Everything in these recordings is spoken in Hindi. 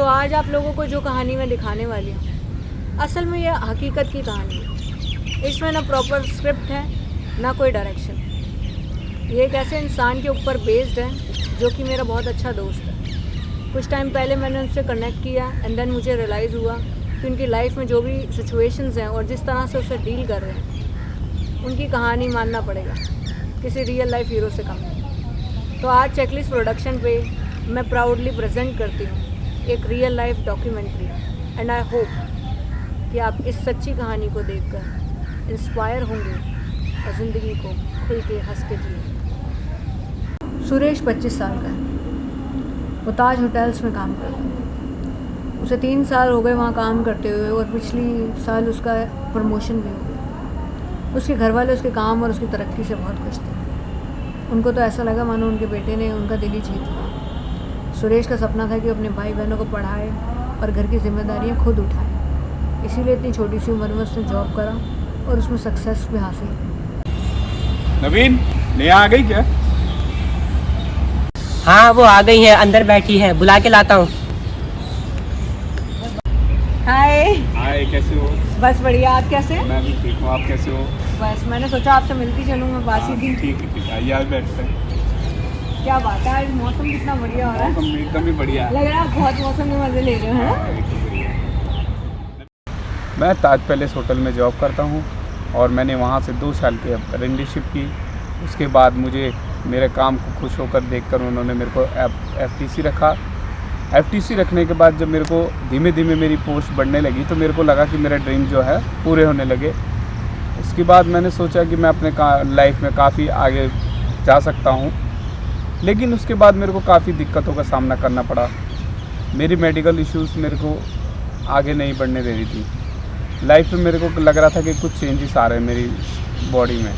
सो आज आप लोगों को जो कहानी मैं दिखाने वाली हूँ, असल में यह हकीकत की कहानी है। इसमें ना प्रॉपर स्क्रिप्ट है, ना कोई डायरेक्शन। ये एक ऐसे इंसान के ऊपर बेस्ड है जो कि मेरा बहुत अच्छा दोस्त है। कुछ टाइम पहले मैंने उनसे कनेक्ट किया एंड देन मुझे रियलाइज़ हुआ कि उनकी लाइफ में जो भी सिचुएशंस हैं और जिस तरह से उसे डील कर रहे हैं, उनकी कहानी मानना पड़ेगा किसी रियल लाइफ हीरो से कम है। तो आज चेकलिस्ट प्रोडक्शन पे मैं प्राउडली प्रेजेंट करती हूँ एक real life documentary and I hope कि आप इस सच्ची कहानी को देखकर इंस्पायर होंगे और ज़िंदगी को खुल के हंस के जिए। सुरेश 25 साल का है। वो ताज होटल्स में काम करता है। उसे 3 साल हो गए वहाँ काम करते हुए और पिछली साल उसका प्रमोशन भी हो गया। उसके घर वाले उसके काम और उसकी तरक्की से बहुत खुश थे। उनको तो ऐसा लगा मानो उनके बेटे ने उनका दिल ही जीत लिया। सुरेश का सपना था कि अपने भाई बहनों को पढ़ाए और घर की जिम्मेदारियां खुद उठाए। इसीलिए इतनी छोटी सी उम्र में उसने जॉब करा और उसमें सक्सेस भी हासिल की। नवीन, नेहा आ गई क्या? हाँ वो आ गई है, अंदर बैठी है, बुला के लाता हूँ। हाय। हाय, कैसे हो? बस बढ़िया, आप कैसे हैं? मैं भी ठीक हूँ, आप कैसे हो? बस मैंने सोचा आपसे मिलती चलूँ, मैं बासी थी। ठीक है, आइए आज बैठते हैं। क्या बात है, आज मौसम कितना बढ़िया हो रहा है। मौसम एकदम ही बढ़िया है। लग रहा है आप बहुत मौसम में मज़े ले रहे हो, है ना? मैं ताज पैलेस होटल में जॉब करता हूँ और मैंने वहाँ से 2 साल की अप्रेंटिसशिप की। उसके बाद मुझे मेरे काम को खुश होकर देखकर उन्होंने मेरे को FTC रखा। FTC रखने के बाद जब मेरे को धीमे धीमे मेरी पोस्ट बढ़ने लगी तो मेरे को लगा कि मेरा ड्रीम जो है पूरे होने लगे। उसके बाद मैंने सोचा कि मैं अपने लाइफ में काफ़ी आगे जा सकता हूँ, लेकिन उसके बाद मेरे को काफ़ी दिक्कतों का सामना करना पड़ा। मेरी मेडिकल इश्यूज़ मेरे को आगे नहीं बढ़ने दे रही थी। लाइफ में मेरे को लग रहा था कि कुछ चेंजेस आ रहे हैं मेरी बॉडी में।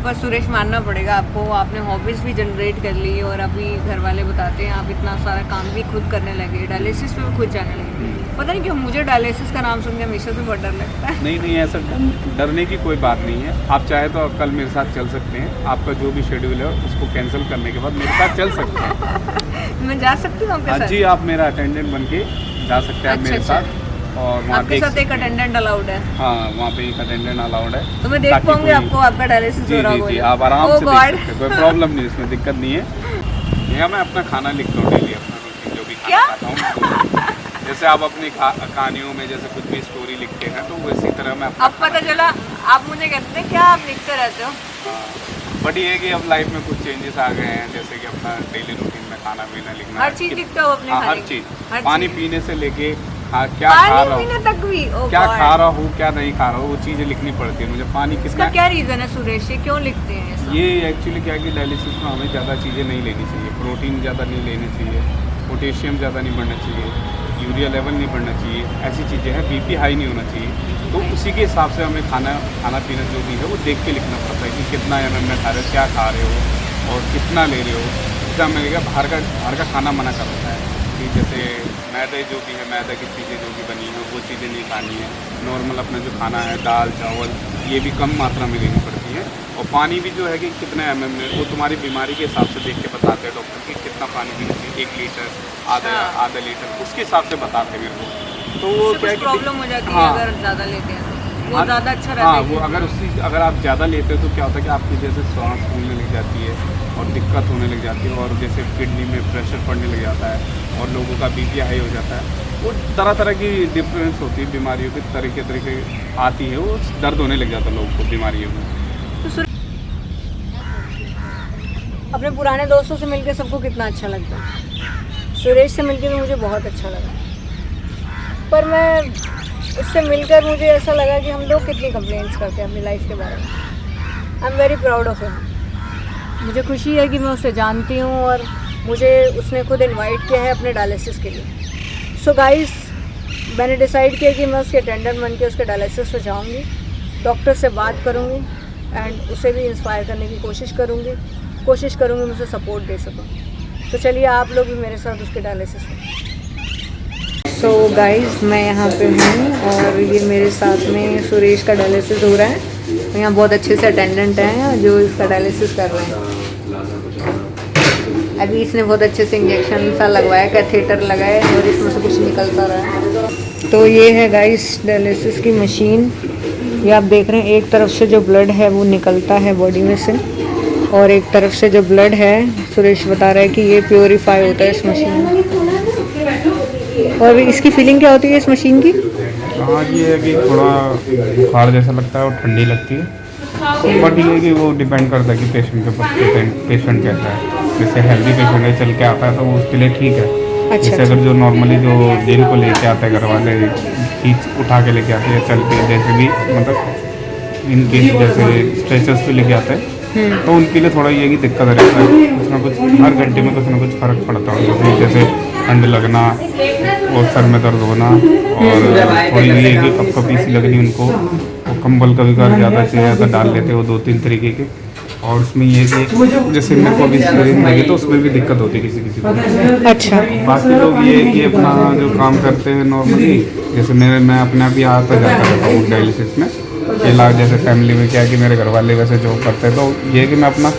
पर सुरेश मानना पड़ेगा आपको, आपने हॉबीज़ भी जनरेट कर ली और अभी घर वाले बताते हैं आप इतना सारा काम भी खुद करने लगे, डायलिसिस पे भी खुद जाने लगे। पता नहीं क्यों मुझे डायलिसिस का नाम सुन के हमेशा से बहुत डर लगता है। नहीं, ऐसा डरने की कोई बात नहीं है। आप चाहे तो कल मेरे साथ चल सकते हैं। आपका जो भी शेड्यूल है उसको कैंसिल करने के बाद मेरे साथ चल सकते हैं। मैं जा सकती हूँ आपके साथ? जी, आप मेरा अटेंडेंट बन के जा सकते हैं मेरे साथ। और वहाँ आपके साथ एक अटेंडेंट अलाउड है? हाँ, वहाँ पे एक अटेंडेंट अलाउड है। तो मैं देख पाऊंगी आपको आपका डायलिसिस हो रहा होगा? जी, आप आराम से देख सकते हैं, कोई प्रॉब्लम नहीं, इसमें दिक्कत नहीं है। यहाँ मैं अपना खाना लिखता हूँ डेली, अपना रूटीन जो भी खाना खाता हूँ। जैसे आप अपनी कहानियों में जैसे कुछ भी स्टोरी लिखते हैं तो उसी तरह मैं अब पता चला आप मुझे कहते हैं क्या आप लिखते रहते हो। बट ये है कि अब लाइफ में कुछ चेंजेस आ गए हैं, जैसे कि अपना डेली रूटीन में खाना पीना लिखना, हर चीज लिखते हो अपने? हर चीज़, पानी पीने से लेके क्या खा रहा हूँ, तक भी क्या खा रहा हूँ, क्या नहीं खा रहा हूँ, वो चीज़ें लिखनी पड़ती है मुझे। पानी कितना, क्या रीज़न है सुरेश, ये क्यों लिखते हैं? ये एक्चुअली क्या है कि डायलिसिस में हमें ज़्यादा चीज़ें नहीं लेनी चाहिए। प्रोटीन ज़्यादा नहीं लेनी चाहिए, पोटेशियम ज़्यादा नहीं बढ़ना चाहिए, यूरिया लेवल नहीं बढ़ना चाहिए, ऐसी चीज़ें हैं। BP हाई नहीं होना चाहिए। तो उसी के हिसाब से हमें खाना पीना जो भी है वो देख के लिखना पड़ता है कि कितना MM में खा रहे हो, क्या खा रहे हो और कितना ले रहे हो। इसका मिलेगा बाहर का खाना मना कर होता है कि जैसे मैदे जो भी है, मैदा की चीज़ें जो भी बनी है वो चीज़ें नहीं खानी है। नॉर्मल अपना जो खाना है, दाल चावल, ये भी कम मात्रा में लेनी पड़ती है। और पानी भी जो है कि कितने MM में, वो तुम्हारी बीमारी के हिसाब से देख के बताते हैं डॉक्टर कि कितना पानी पीना चाहिए, 1 लीटर, आधा लीटर, उसके हिसाब से बताते हैं मेरे को। तो वो क्या है कि प्रॉब्लम हो जाती है अगर ज़्यादा लेते हैं तो वो ज़्यादा अच्छा रहता है। वो अगर आप ज़्यादा लेते हो तो क्या होता है कि आपकी जैसे सांस फूलने लग जाती है और दिक्कत होने लग जाती है, और जैसे किडनी में प्रेशर पड़ने लग जाता है और लोगों का BP हाई हो जाता है। वो तरह की डिफरेंस होती है, बीमारियों की तरीके आती है, वो दर्द होने लग जाता है लोगों को बीमारियों में। अपने पुराने दोस्तों से मिलकर सबको कितना अच्छा लगता है। सुरेश से मिलकर भी मुझे बहुत अच्छा लगा, पर मैं उससे मिलकर मुझे ऐसा लगा कि हम लोग कितनी कंप्लेंट्स करते हैं अपनी लाइफ के बारे में। I am very proud of him. मुझे खुशी है कि मैं उसे जानती हूँ और मुझे उसने खुद इनवाइट किया है अपने डायलिसिस के लिए। सो गाइस, मैंने डिसाइड किया कि मैं उसके अटेंडेंट बन के उसके डायलिसिस पे जाऊँगी, डॉक्टर से बात करूँगी एंड उसे भी इंस्पायर करने की कोशिश करूँगी मुझे सपोर्ट दे सकूँ। तो चलिए आप लोग भी मेरे साथ उसके डायलिसिस में। सो गाइस, मैं यहाँ पे हूँ और ये मेरे साथ में सुरेश का डायलिसिस हो रहा है। यहाँ बहुत अच्छे से अटेंडेंट हैं जो इसका डायलिसिस कर रहे हैं। अभी इसने बहुत अच्छे से इंजेक्शन सा लगवाया, कैथेटर लगाए और इसमें से कुछ निकलता रहा है। तो ये है गाइस डायलिसिस की मशीन। ये आप देख रहे हैं, एक तरफ से जो ब्लड है वो निकलता है बॉडी में से, और एक तरफ से जो ब्लड है सुरेश बता रहा है कि ये प्योरीफाई होता है इस मशीन में। और इसकी फीलिंग क्या होती है इस मशीन की? हाँ, ये है कि थोड़ा बुखार जैसा लगता है और ठंडी लगती है, बट ये है कि वो डिपेंड करता है कि पेशेंट के ऊपर पेशेंट कैसा है। जैसे हेल्दी पेशेंट है, चल के आता है तो वो उसके लिए ठीक है। अच्छा, जैसे अगर जो नॉर्मली जो जिनको लेके आता है घर वाले खींच उठा के लेके आते हैं, चल के जैसे भी मतलब इन केस जैसे स्ट्रेचर्स पे लेके आते हैं, तो उनके लिए थोड़ा ये कि दिक्कत रहता है। कुछ ना कुछ हर घंटे में कुछ ना कुछ फ़र्क पड़ता है, जैसे ठंड लगना और सर में दर्द होना, और थोड़ी ये कि कपकपी सी लगनी उनको, वो कंबल कभी कभार ज़्यादा चाहिए तो डाल लेते हैं, वो 2-3 तरीके के। और उसमें ये कि जैसे मेरे को अभी सीरियस लगे तो उसमें भी दिक्कत होती है किसी को। अच्छा, बाकी लोग ये कि अपना जो काम करते हैं नॉर्मली, जैसे मैं अपने आप ही आता जाता रहता हूँ डायलिसिस में। इलाज जैसे फैमिली में क्या है कि मेरे घर वाले वैसे जॉब करते हैं, तो ये है कि मैं अपना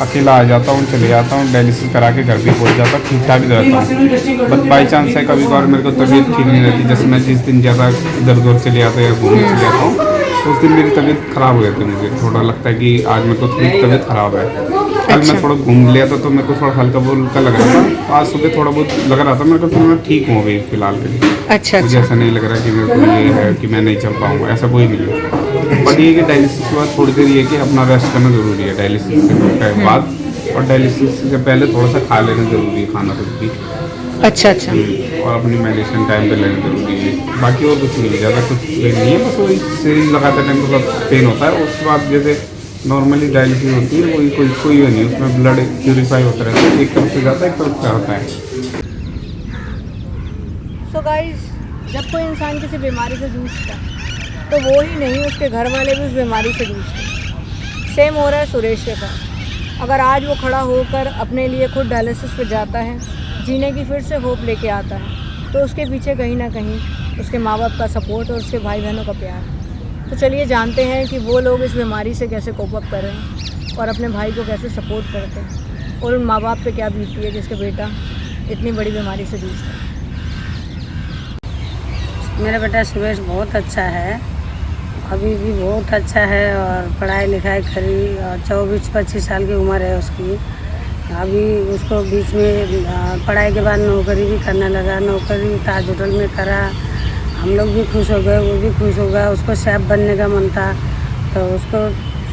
अकेला आ जाता हूँ, चले जाता हूँ, डायलिसिस करा के घर भी पहुँच जाता हूँ, ठीक ठाक रहता हूँ। बट बाई चांस है कभी कभार मेरे को तबीयत ठीक नहीं रहती, जैसे मैं जिस दिन ज़्यादा इधर उधर चले जाता है या घूमने चले जाता हूँ, तो उस दिन मेरी तबीयत ख़राब हो जाती है। मुझे थोड़ा लगता है कि आज मेरे को थोड़ी तबीयत ख़राब है। कल मैं थोड़ा घूम लिया था तो मेरे को थोड़ा हल्का फुल्का लग रहा था, आज सुबह थोड़ा बहुत लग रहा था मेरे को, फिर मैं ठीक हूँ अभी फ़िलहाल के लिए। अच्छा, मुझे ऐसा नहीं लग रहा कि मेरे को ये है कि मैं नहीं चल पाऊँगा, ऐसा कोई नहीं है। बट ये कि डायलिसिस के बाद थोड़ी देर ये कि अपना रेस्ट करना ज़रूरी है डायलिसिस के बाद, और डायलिसिस से पहले थोड़ा सा खा लेना ज़रूरी है, खाना कुछ भी। अच्छा, अच्छा, और अपनी मेडिसिन टाइम पे लेना ज़रूरी है। बाकी और कुछ नहीं है, ज़्यादा कुछ नहीं है, बस वही सीरीज लगाते टाइम थोड़ा पेन होता है। उसके बाद जैसे नॉर्मली डायलिसिस होती है वही कोई नहीं, उसमें ब्लड प्यूरीफाई होता रहता है, एक तरफ से जाता है एक तरफ से आता है। सो गाइस, जब कोई इंसान किसी बीमारी से जूझता है तो वो ही नहीं, उसके घर वाले भी उस बीमारी से जूझते हैं। सेम हो रहा है सुरेश के साथ। अगर आज वो खड़ा होकर अपने लिए खुद डायलिसिस पे जाता है, जीने की फिर से होप लेके आता है, तो उसके पीछे कहीं ना कहीं उसके माँ बाप का सपोर्ट और उसके भाई बहनों का प्यार। तो चलिए जानते हैं कि वो लोग इस बीमारी से कैसे कोप अप कर रहे हैं और अपने भाई को कैसे सपोर्ट करते हैं, और उन माँ बाप पे क्या बीतती है जिसके बेटा इतनी बड़ी बीमारी से जूझता है। मेरा बेटा सुरेश बहुत अच्छा है, अभी भी बहुत अच्छा है, और पढ़ाई लिखाई करी, और 24-25 साल की उम्र है उसकी। अभी उसको बीच में पढ़ाई के बाद नौकरी भी करने लगा, नौकरी ताज होटल में करा। हम लोग भी खुश हो गए, वो भी खुश हो गया। उसको शेफ बनने का मन था, तो उसको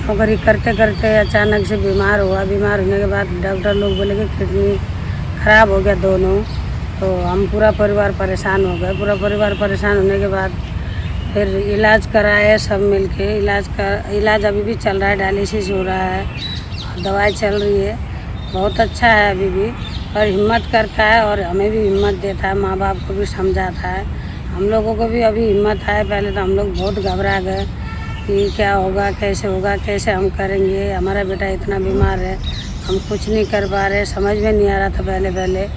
नौकरी करते करते अचानक से बीमार हुआ। बीमार होने के बाद डॉक्टर लोग बोले कि किडनी ख़राब हो गया दोनों, तो हम पूरा परिवार परेशान हो गए। पूरा परिवार परेशान होने के बाद फिर इलाज कराए सब मिलके। इलाज अभी भी चल रहा है, डायलिसिस हो रहा है, दवाई चल रही है। बहुत अच्छा है अभी भी, और हिम्मत करता है और हमें भी हिम्मत देता है, माँ बाप को भी समझाता है। हम लोगों को भी अभी हिम्मत है। पहले तो हम लोग बहुत घबरा गए कि क्या होगा, कैसे हम करेंगे, हमारा बेटा इतना बीमार है, हम कुछ नहीं कर पा रहे, समझ में नहीं आ रहा था पहले।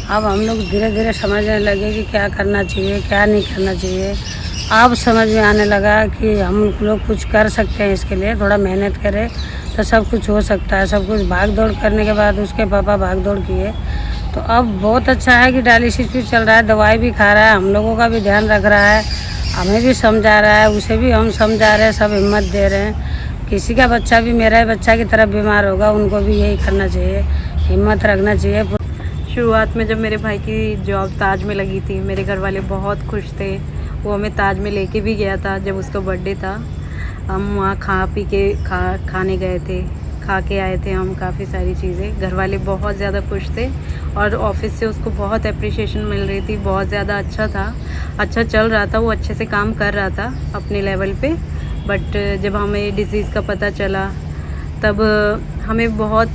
अब हम लोग धीरे धीरे समझने लगे कि क्या करना चाहिए, क्या नहीं करना चाहिए। अब समझ में आने लगा कि हम लोग कुछ कर सकते हैं, इसके लिए थोड़ा मेहनत करें तो सब कुछ हो सकता है। सब कुछ भाग दौड़ करने के बाद उसके पापा भाग दौड़ किए, तो अब बहुत अच्छा है कि डायलिसिस भी चल रहा है, दवाई भी खा रहा है, हम लोगों का भी ध्यान रख रहा है, हमें भी समझा रहा है, उसे भी हम समझा रहे हैं, सब हिम्मत दे रहे हैं। किसी का बच्चा भी मेरा बच्चा की तरफ बीमार होगा, उनको भी यही करना चाहिए, हिम्मत रखना चाहिए। शुरुआत में जब मेरे भाई की जॉब ताज में लगी थी, मेरे घर वाले बहुत खुश थे। वो हमें ताज में लेके भी गया था जब उसका बर्थडे था। हम वहाँ खा पी के खाने गए थे, खा के आए थे हम काफ़ी सारी चीज़ें। घर वाले बहुत ज़्यादा खुश थे, और ऑफिस से उसको बहुत अप्रिशिएशन मिल रही थी, बहुत ज़्यादा अच्छा था, अच्छा चल रहा था, वो अच्छे से काम कर रहा था अपने लेवल पे। बट जब हमें डिज़ीज़ का पता चला तब हमें बहुत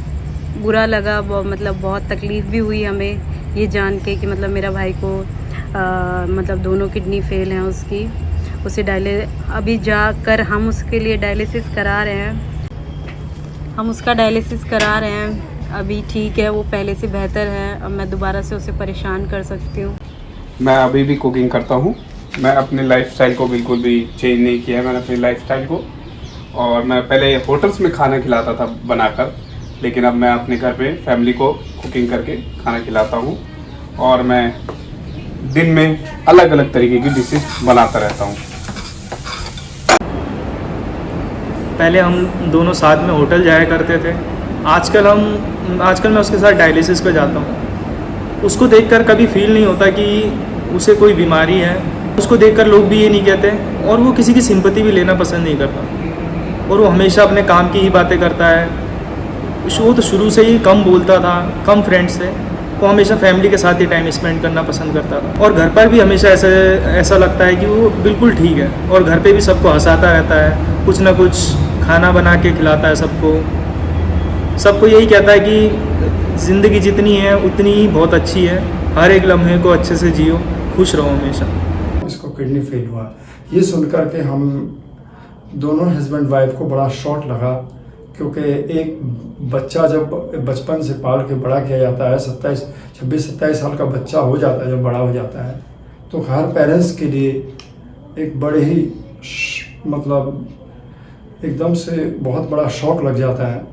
बुरा लगा, मतलब बहुत तकलीफ़ भी हुई हमें ये जान के कि मतलब मेरा भाई को मतलब दोनों किडनी फेल हैं उसकी। उसे अभी जाकर हम उसके लिए डायलिसिस करा रहे हैं, अभी ठीक है, वो पहले से बेहतर है। अब मैं दोबारा से उसे परेशान कर सकती हूँ। मैं अभी भी कुकिंग करता हूँ, मैं अपने लाइफस्टाइल को बिल्कुल भी चेंज नहीं किया है मैंने अपनी लाइफस्टाइल को। और मैं पहले होटल्स में खाना खिलाता था बनाकर, लेकिन अब मैं अपने घर पे फैमिली को कुकिंग करके खाना खिलाता हूँ और मैं दिन में अलग अलग तरीके की डिशेस बनाता रहता हूँ। पहले हम दोनों साथ में होटल जाया करते थे। आजकल मैं उसके साथ डायलिसिस पे जाता हूँ। उसको देखकर कभी फील नहीं होता कि उसे कोई बीमारी है। उसको देखकर लोग भी ये नहीं कहते और वो किसी की सिंपैथी भी लेना पसंद नहीं करता और वो हमेशा अपने काम की ही बातें करता है। वो तो शुरू से ही कम बोलता था, कम फ्रेंड्स थे। वो हमेशा फैमिली के साथ ही टाइम स्पेंड करना पसंद करता था और घर पर भी हमेशा ऐसा लगता है कि वो बिल्कुल ठीक है और घर पे भी सबको हंसाता रहता है, कुछ ना कुछ खाना बना के खिलाता है सबको यही कहता है कि ज़िंदगी जितनी है उतनी ही बहुत अच्छी है, हर एक लम्हे को अच्छे से जियो, खुश रहो हमेशा। इसको किडनी फेल हुआ, ये सुनकर के हम दोनों हस्बैंड वाइफ को बड़ा शॉक लगा, क्योंकि एक बच्चा जब बचपन से पाल के बड़ा किया जाता है, 26-27 साल का बच्चा हो जाता है, जब बड़ा हो जाता है तो हर पेरेंट्स के लिए एक बड़े ही मतलब एकदम से बहुत बड़ा शौक लग जाता है।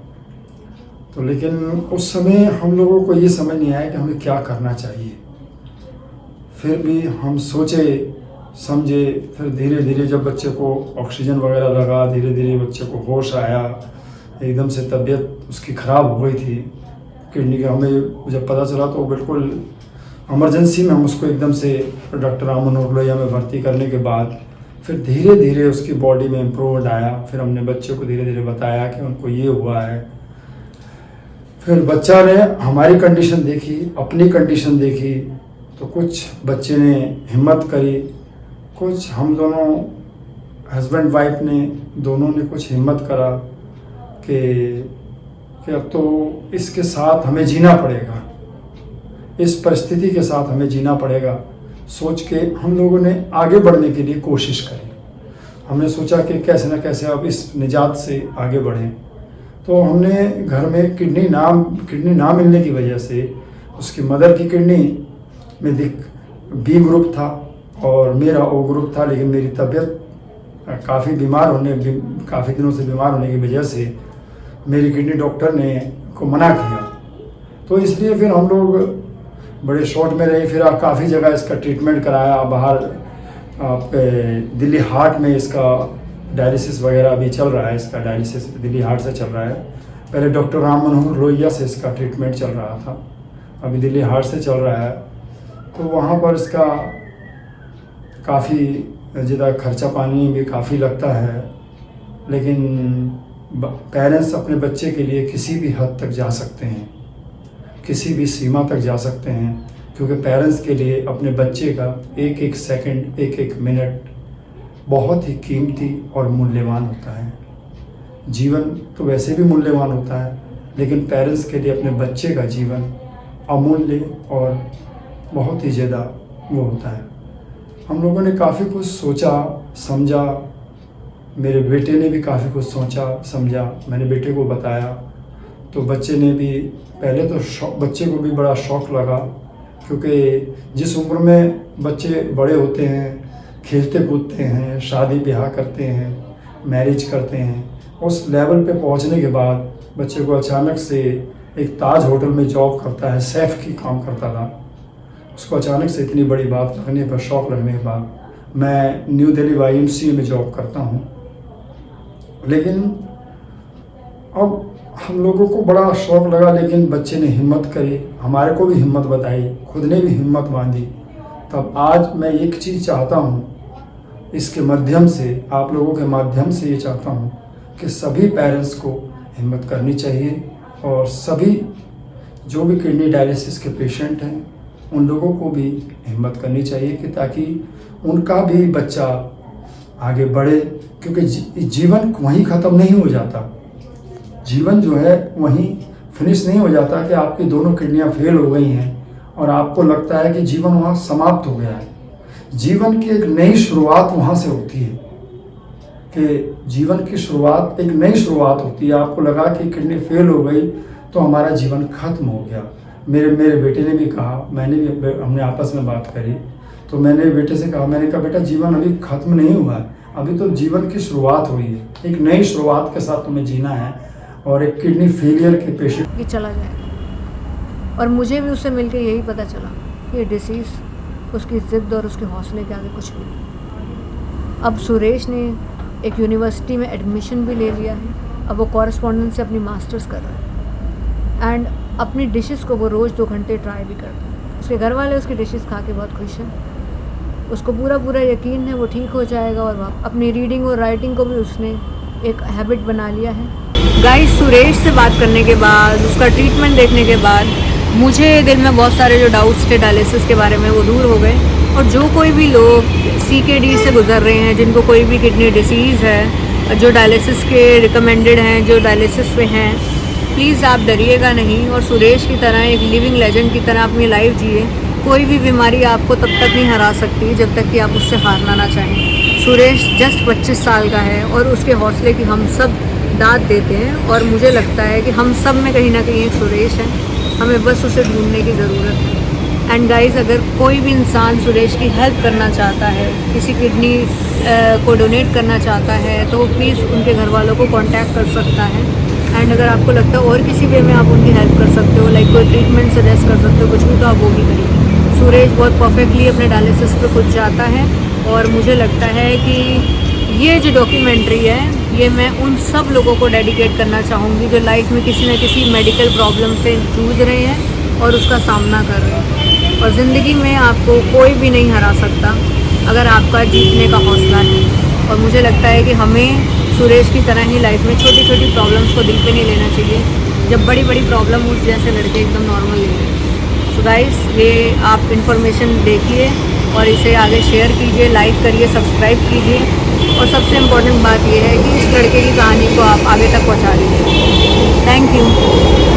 तो लेकिन उस समय हम लोगों को ये समझ नहीं आया कि हमें क्या करना चाहिए। फिर भी हम सोचे समझे, फिर धीरे धीरे जब बच्चे को ऑक्सीजन वगैरह लगा, धीरे धीरे बच्चे को होश आया, एकदम से तबीयत उसकी ख़राब हो गई थी किडनी का। हमें जब पता चला तो बिल्कुल इमरजेंसी में हम उसको एकदम से डॉक्टर राम मनोहर लोहिया में भर्ती करने के बाद फिर धीरे धीरे उसकी बॉडी में इम्प्रूवमेंट आया। फिर हमने बच्चे को धीरे धीरे बताया कि उनको ये हुआ है। फिर बच्चा ने हमारी कंडीशन देखी, अपनी कंडीशन देखी, तो कुछ बच्चे ने हिम्मत करी, कुछ हम दोनों हस्बैंड वाइफ ने दोनों ने कुछ हिम्मत करा कि अब तो इसके साथ हमें जीना पड़ेगा, इस परिस्थिति के साथ हमें जीना पड़ेगा। सोच के हम लोगों ने आगे बढ़ने के लिए कोशिश करी। हमने सोचा कि कैसे न कैसे अब इस निजात से आगे बढ़ें। तो हमने घर में किडनी ना मिलने की वजह से उसकी मदर की किडनी में बी ग्रुप था और मेरा ओ ग्रुप था, लेकिन मेरी तबीयत काफ़ी दिनों से बीमार होने की वजह से मेरी किडनी डॉक्टर ने को मना किया। तो इसलिए फिर हम लोग बड़े शॉर्ट में रहे। फिर काफ़ी जगह इसका ट्रीटमेंट कराया, बाहर दिल्ली हार्ट में इसका डायलिसिस वगैरह अभी चल रहा है। इसका डायलिसिस दिल्ली हार्ट से चल रहा है। पहले डॉक्टर राम मनोहर लोहिया से इसका ट्रीटमेंट चल रहा था, अभी दिल्ली हार्ट से चल रहा है। तो वहाँ पर इसका काफ़ी ज़्यादा खर्चा पानी भी काफ़ी लगता है, लेकिन पेरेंट्स अपने बच्चे के लिए किसी भी हद तक जा सकते हैं, किसी भी सीमा तक जा सकते हैं, क्योंकि पेरेंट्स के लिए अपने बच्चे का एक एक सेकंड, एक एक मिनट बहुत ही कीमती और मूल्यवान होता है। जीवन तो वैसे भी मूल्यवान होता है, लेकिन पेरेंट्स के लिए अपने बच्चे का जीवन अमूल्य और बहुत ही ज़्यादा वो होता है। हम लोगों ने काफ़ी कुछ सोचा समझा, मेरे बेटे ने भी काफ़ी कुछ सोचा समझा, मैंने बेटे को बताया। तो बच्चे ने भी पहले तो बच्चे को भी बड़ा शौक़ लगा, क्योंकि जिस उम्र में बच्चे बड़े होते हैं, खेलते कूदते हैं, शादी ब्याह करते हैं, मैरिज करते हैं, उस लेवल पे पहुंचने के बाद बच्चे को अचानक से एक ताज होटल में जॉब करता है, शेफ़ की काम करता था, उसको अचानक से इतनी बड़ी बात लगने पर, शौक़ लगने के बाद मैं न्यू दिल्ली YMCA में जॉब करता हूँ। लेकिन अब हम लोगों को बड़ा शौक़ लगा, लेकिन बच्चे ने हिम्मत करी, हमारे को भी हिम्मत बताई, खुद ने भी हिम्मत बांधी। तब आज मैं एक चीज़ चाहता हूँ, इसके माध्यम से, आप लोगों के माध्यम से ये चाहता हूँ कि सभी पेरेंट्स को हिम्मत करनी चाहिए और सभी जो भी किडनी डायलिसिस के पेशेंट हैं उन लोगों को भी हिम्मत करनी चाहिए कि ताकि उनका भी बच्चा आगे बढ़े, क्योंकि जीवन वहीं ख़त्म नहीं हो जाता। जीवन जो है वहीं फिनिश नहीं हो जाता कि आपकी दोनों किडनियां फेल हो गई हैं और आपको लगता है कि जीवन वहाँ समाप्त हो गया है। जीवन की एक नई शुरुआत वहाँ से होती है, कि जीवन की शुरुआत, एक नई शुरुआत होती है। आपको लगा कि किडनी फेल हो गई तो हमारा जीवन खत्म हो गया। मेरे बेटे ने भी कहा, हमने आपस में बात करी, तो मैंने बेटे से कहा, मैंने कहा बेटा जीवन अभी ख़त्म नहीं हुआ है, अभी तो जीवन की शुरुआत हुई है, एक नई शुरुआत के साथ तुम्हें जीना है और एक किडनी फेलियर के पेशेंट कि चला जाएगा। और मुझे भी उससे मिलकर यही पता चला कि डिसीज़ उसकी ज़िद और उसके हौसले के आगे कुछ भी नहीं। अब सुरेश ने एक यूनिवर्सिटी में एडमिशन भी ले लिया है। अब वो कॉरेस्पॉन्डेंस से अपनी मास्टर्स कर रहा है एंड अपनी डिशेस को वो रोज़ 2 घंटे ट्राई भी करता है। उसके घर वाले उसकी डिशेस खा के बहुत खुश हैं। उसको पूरा यकीन है वो ठीक हो जाएगा और अपनी रीडिंग और राइटिंग को भी उसने एक हैबिट बना लिया है। गाइस, सुरेश से बात करने के बाद, उसका ट्रीटमेंट देखने के बाद मुझे दिल में बहुत सारे जो डाउट्स थे डायलिसिस के बारे में वो दूर हो गए। और जो कोई भी लोग CKD से गुजर रहे हैं, जिनको कोई भी किडनी डिसीज़ है, जो डायलिसिस के रिकमेंडेड हैं, जो डायलिसिस पे हैं, प्लीज़ आप डरिएगा नहीं और सुरेश की तरह एक लिविंग लेजेंड की तरह अपनी लाइफ जिए। कोई भी बीमारी आपको तब तक नहीं हरा सकती जब तक कि आप उससे हारना ना चाहें। सुरेश जस्ट 25 साल का है और उसके हौसले की हम सब दाद देते हैं और मुझे लगता है कि हम सब में कहीं ना कहीं एक सुरेश है। हमें बस उसे ढूंढने की ज़रूरत है। एंड गाइस, अगर कोई भी इंसान सुरेश की हेल्प करना चाहता है, किसी किडनी को डोनेट करना चाहता है, तो प्लीज़ उनके घर वालों को कांटेक्ट कर सकता है। एंड अगर आपको लगता है और किसी वे में आप उनकी हेल्प कर सकते हो, लाइक कोई ट्रीटमेंट सजेस्ट कर सकते हो, कुछ भी, तो आप वो भी करिए। सुरेश बहुत परफेक्टली अपने डायलिसिस पे खुद जाता है और मुझे लगता है कि ये जो डॉक्यूमेंट्री है ये मैं उन सब लोगों को डेडिकेट करना चाहूँगी जो लाइफ में किसी न किसी मेडिकल प्रॉब्लम से जूझ रहे हैं और उसका सामना कर रहे हैं। और ज़िंदगी में आपको कोई भी नहीं हरा सकता अगर आपका जीतने का हौसला है। और मुझे लगता है कि हमें सुरेश की तरह ही लाइफ में छोटी छोटी प्रॉब्लम्स को दिल पे नहीं लेना चाहिए जब बड़ी बड़ी प्रॉब्लम उस जैसे लड़के एकदम नॉर्मल ले लें। तो गाइस, ये आप इन्फॉर्मेशन देखिए और इसे आगे शेयर कीजिए, लाइक करिए, सब्सक्राइब कीजिए। और सबसे इम्पोर्टेंट बात यह है कि इस लड़के की कहानी को आप आगे तक पहुंचा दीजिए। Thank you.